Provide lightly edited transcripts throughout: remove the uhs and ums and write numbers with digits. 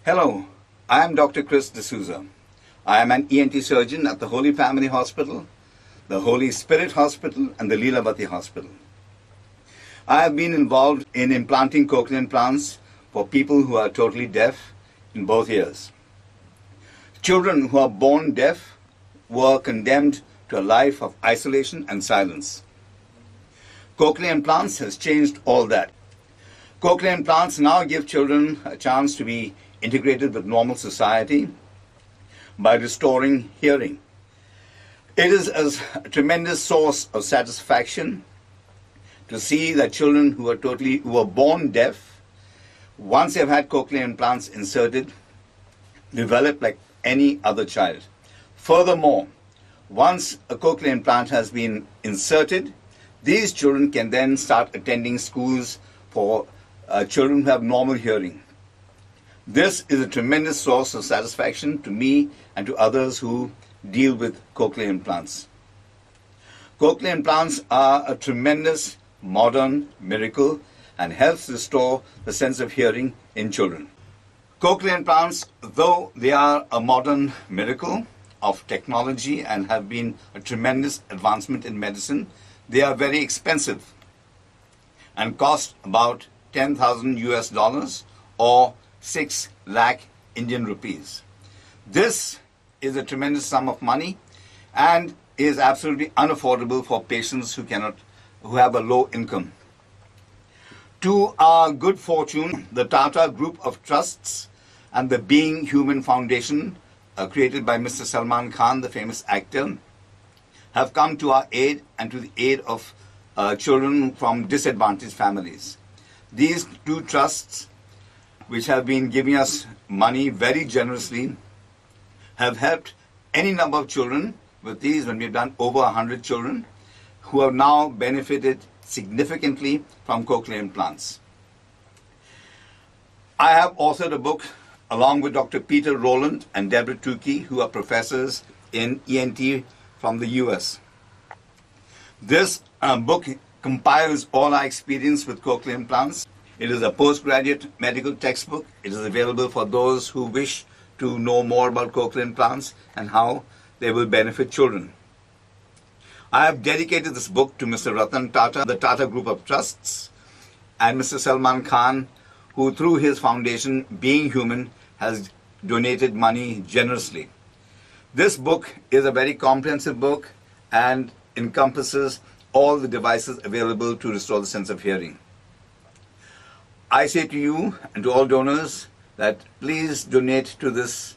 Hello, I am Dr. Chris D'Souza. I am an ENT surgeon at the Holy Family Hospital, the Holy Spirit Hospital, and the Leelavati Hospital. I have been involved in implanting cochlear implants for people who are totally deaf in both ears. Children who are born deaf were condemned to a life of isolation and silence. Cochlear implants has changed all that. Cochlear implants now give children a chance to be integrated with normal society by restoring hearing. It is a tremendous source of satisfaction to see that children who are born deaf, once they've had cochlear implants inserted, develop like any other child. Furthermore, once a cochlear implant has been inserted, these children can then start attending schools for children who have normal hearing. This is a tremendous source of satisfaction to me and to others who deal with cochlear implants. Cochlear implants are a tremendous modern miracle and helps restore the sense of hearing in children. Cochlear implants, though they are a modern miracle of technology and have been a tremendous advancement in medicine, they are very expensive and cost about 10,000 US dollars or 6 lakh Indian rupees. This is a tremendous sum of money and is absolutely unaffordable for patients who have a low income. To our good fortune, the Tata Group of Trusts and the Being Human Foundation, created by Mr. Salman Khan, the famous actor, have come to our aid and to the aid of children from disadvantaged families. These two trusts, which have been giving us money very generously, have helped any number of children with these, when we've done over 100 children, who have now benefited significantly from cochlear implants. I have authored a book along with Dr. Peter Rowland and Deborah Tukey, who are professors in ENT from the US. This book compiles all our experience with cochlear implants. It is a postgraduate medical textbook. It is available for those who wish to know more about cochlear implants and how they will benefit children. I have dedicated this book to Mr. Ratan Tata, the Tata Group of Trusts, and Mr. Salman Khan, who through his foundation, Being Human, has donated money generously. This book is a very comprehensive book and encompasses all the devices available to restore the sense of hearing. I say to you and to all donors that please donate to this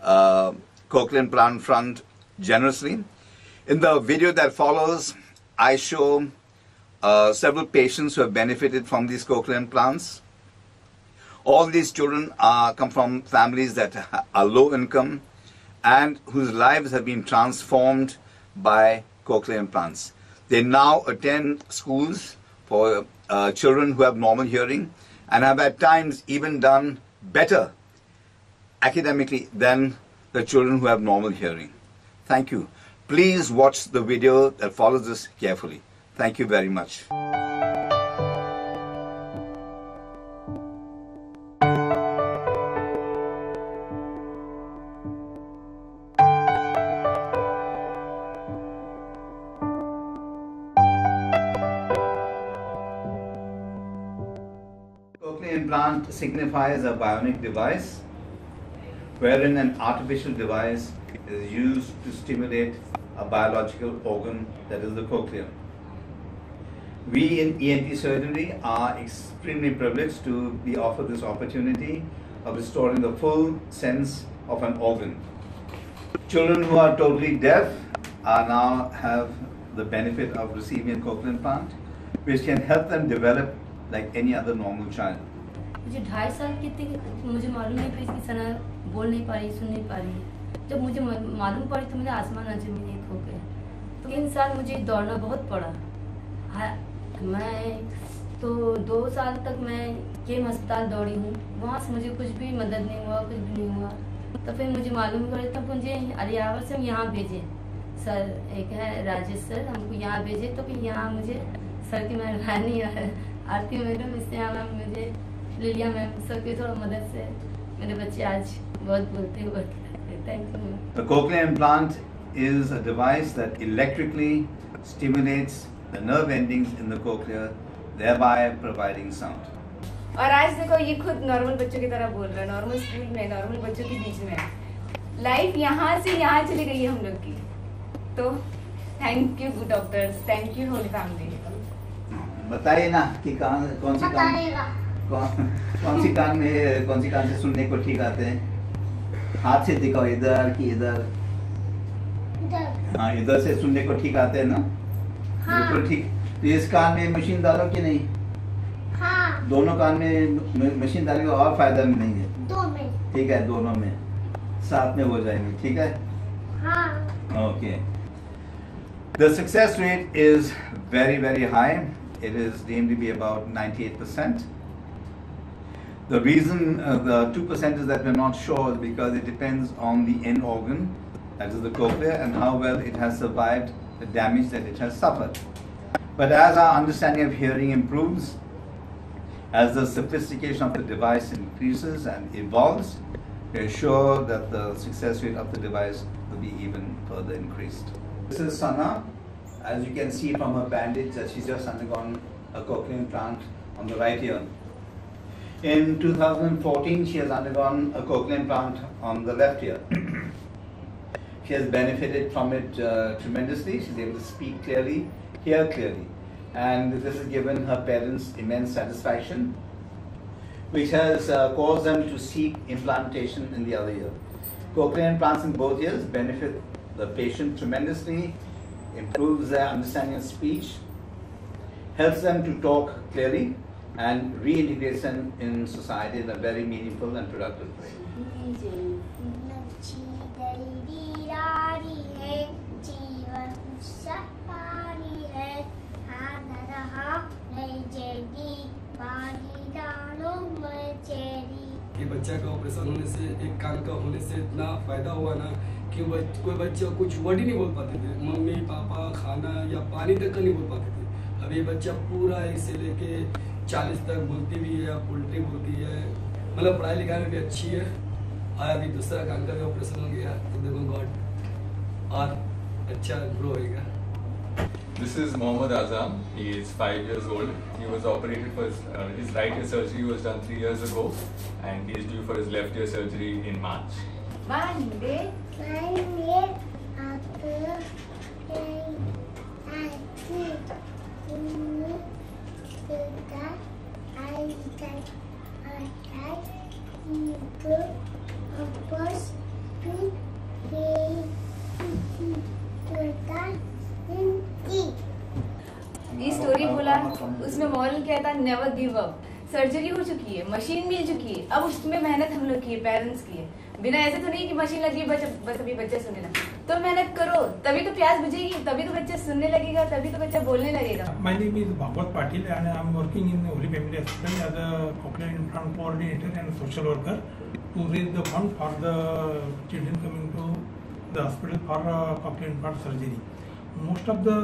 cochlear implant fund generously. In the video that follows, I show several patients who have benefited from these cochlear implants. All these children come from families that are low income and whose lives have been transformed by cochlear implants. They now attend schools for children who have normal hearing and have at times even done better academically than the children who have normal hearing. Thank you. Please watch the video that follows this carefully. Thank you very much. Cochlear implant signifies a bionic device wherein an artificial device is used to stimulate a biological organ, that is the cochlea. We in ENT surgery are extremely privileged to be offered this opportunity of restoring the full sense of an organ. Children who are totally deaf now have the benefit of receiving a cochlear implant, which can help them develop like any other normal child. मुझे 2.5 साल की थी, मुझे मालूम नहीं था कि सना बोल नहीं पा रही, सुन नहीं पा रही। जब मुझे मालूम पड़ी तो मुझे आसमान और ज़मीन एक हो गए। 3 साल मुझे दौड़ना बहुत पड़ा। मैं तो 2 साल तक मैं केम अस्पताल दौड़ी हूँ, वहाँ से मुझे कुछ भी मदद नहीं हुआ, कुछ भी नहीं हुआ। तो फिर मुझे मालूम पड़ा, तब मुझे अलियावर से हम यहाँ भेजे सर, एक है राजेश सर, हमको यहाँ भेजे। तो फिर यहाँ मुझे सर की मेहरबानी आरती मैडम, इससे यहाँ मुझे लिलिया मैम सर की थोड़ा मदद से मेरे बच्चे आज बहुत बोलते हुए। Thank you. The cochlear implant is a device that electrically stimulates the nerve endings in the cochlea, thereby providing sound. और आज देखो ये खुद नॉर्मल बच्चों की तरह बोल रहा है, नॉर्मल स्कूल में, नॉर्मल बच्चों के बीच में। लाइफ यहाँ से यहाँ चली गई है हम लोग की। तो thank you doctors, thank you Holi family. बताइए ना कि कौन सी कान से सुनने को ठीक आते हैं? हाथ से दिखाओ, इधर कि इधर? हाँ, इधर से सुनने को ठीक आते हैं ना? बिल्कुल ठीक। तो इस कान में मशीन डालो कि नहीं? हाँ। दोनों कान में मशीन डालेंगे और फायदा मिलेंगे? दो में। ठीक है, दोनों में साथ में हो जाएंगे। ठीक है? हाँ। Okay. The success rate is very, very high. It is deemed to be about 98%. The reason the 2% is that we're not sure is because it depends on the end organ, that is the cochlea, and how well it has survived the damage that it has suffered. But as our understanding of hearing improves, as the sophistication of the device increases and evolves, we're sure that the success rate of the device will be even further increased. This is Sana. As you can see from her bandage that she's just undergone a cochlear implant on the right ear. In 2014, she has undergone a cochlear implant on the left ear. She has benefited from it tremendously. She's able to speak clearly, hear clearly. And this has given her parents immense satisfaction, which has caused them to seek implantation in the other ear. Cochlear implants in both ears benefit the patient tremendously, improves their understanding of speech, helps them to talk clearly, and reintegrates them in society in a very meaningful and productive way. कि बच्चा का operation होने से, एक कान का होने से इतना फायदा हुआ ना कि कोई बच्चा कुछ वर्ड ही नहीं बोल पाते थे, मम्मी पापा खाना या पानी तक का नहीं बोल पाते थे। अभी बच्चा पूरा 1 से लेके 40 तक बोलती भी है, पोल्ट्री बोलती है, मतलब पढ़ाई लिखाई में भी अच्छी है। और अभी दूसरा कान का भी ऑपरेशन हो गया तो देखो गॉड और अच्छा ग्रो होएगा। This is Mohammad Azam. He is 5 years old. He was operated for his right ear surgery was done 3 years ago, and he is due for his left ear surgery in March. ये story बोला, उसमें moral क्या था? Never give up. Surgery हो चुकी है, machine मिल चुकी है, अब उसमें मेहनत हम लोग की है, पेरेंट्स की है। बिना ऐसे तो नहीं कि मशीन लगी बस अभी बच्चा सुनने लगा, तो मेहनत करो, तभी तो प्यास बुझेगी, तभी तो बच्चा सुनने लगेगा, तभी तो बच्चा बोलने लगेगा। My name is Bhagwat Patil and I am working in Holy Family Hospital as a cochlear implant coordinator and social worker to raise the fund for the children coming to the hospital for cochlear implant surgery. Most of the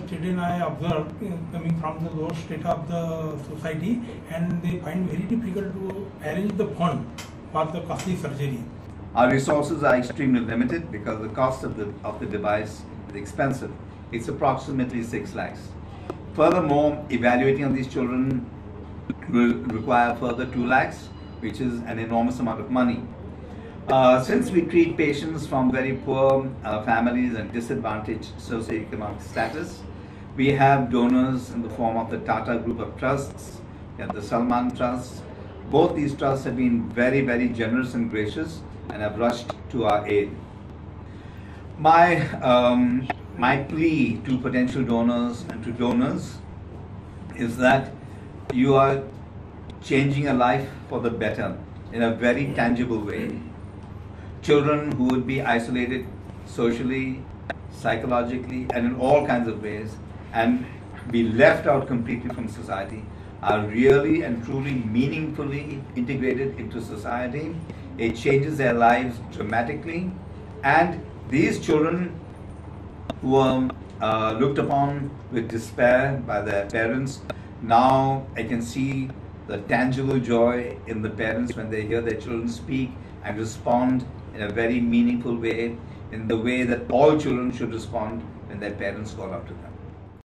children I observe coming from the lower state of the society, and they find very difficult to arrange the fund for the costly surgery. Our resources are extremely limited because the cost of the device is expensive. It's approximately 6 lakhs. Furthermore, evaluating of these children will require further 2 lakhs, which is an enormous amount of money. Since we treat patients from very poor families and disadvantaged socioeconomic status, we have donors in the form of the Tata Group of Trusts and the Salman Trust. Both these trusts have been very, very generous and gracious and have rushed to our aid. My plea to potential donors and to donors is that you are changing a life for the better in a very tangible way. Children who would be isolated socially, psychologically, and in all kinds of ways, and be left out completely from society, are really and truly meaningfully integrated into society. It changes their lives dramatically, and these children who were looked upon with despair by their parents, now I can see the tangible joy in the parents when they hear their children speak and respond in a very meaningful way, in the way that all children should respond when their parents call out to them.